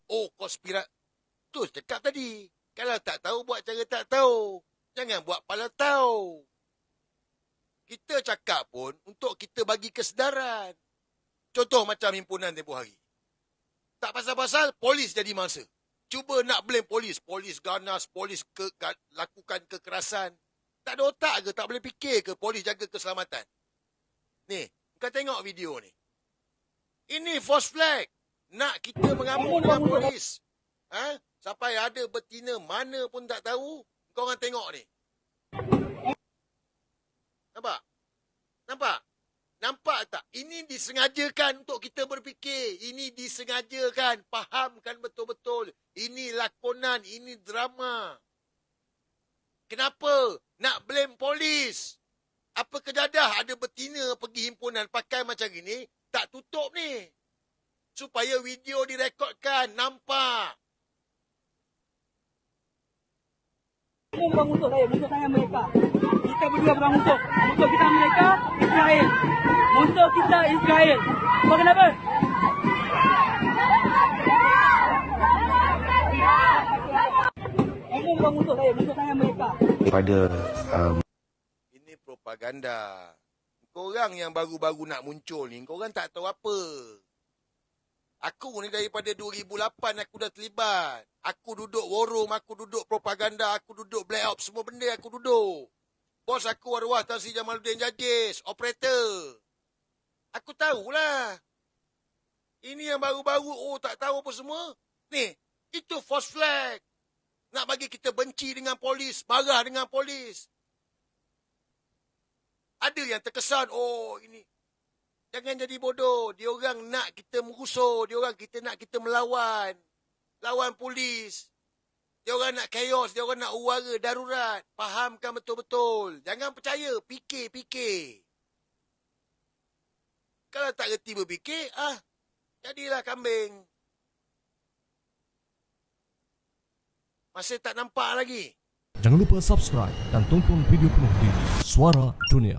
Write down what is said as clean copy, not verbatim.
Oh, konspirasi. Tu cakap tadi. Kalau tak tahu, buat cara tak tahu. Jangan buat pala tahu. Kita cakap pun untuk kita bagi kesedaran. Contoh macam himpunan tempoh hari. Tak pasal-pasal, polis jadi mangsa. Cuba nak blame polis. Polis ganas, polis lakukan kekerasan. Tak ada otak ke? Tak boleh fikir ke polis jaga keselamatan? Ni, kau tengok video ni. Ini false flag. Nak kita mengamuk dengan polis. Ha? Sampai ada betina mana pun tak tahu. Kau orang tengok ni. Nampak? Nampak? Nampak tak? Ini disengajakan untuk kita berfikir. Ini disengajakan. Fahamkan betul-betul. Ini lakonan. Ini drama. Kenapa? Nak blame polis. Apa kejadah ada betina pergi himpunan pakai macam gini, tak tutup ni. Supaya video direkodkan. Nampak? Bukan musuh saya mereka. Kita berdua bukan musuh. Musuh kita mereka, Israel. Musuh kita Israel. Apa kenapa? Kamu bukan musuh saya mereka. Pada Ini propaganda. Korang yang baru-baru nak muncul ni, korang tak tahu apa. Aku ni daripada 2008 aku dah terlibat. Aku duduk war room, aku duduk propaganda, aku duduk black ops, semua benda aku duduk. Bos aku arwah Tan Sri Jamaluddin Jajis, operator. Aku tahulah. Ini yang baru-baru, oh tak tahu apa semua. Ni, itu false flag. Nak bagi kita benci dengan polis, marah dengan polis. Ada yang terkesan, oh ini. Jangan jadi bodoh. Dia orang nak kita merusuh. Dia orang nak kita melawan. Lawan polis. Dia orang nak chaos. Dia orang nak uara darurat. Fahamkan betul-betul. Jangan percaya. Fikir. Kalau tak reti berfikir, jadilah kambing. Masih tak nampak lagi. Jangan lupa subscribe dan tonton video penuh di Suara Dunia.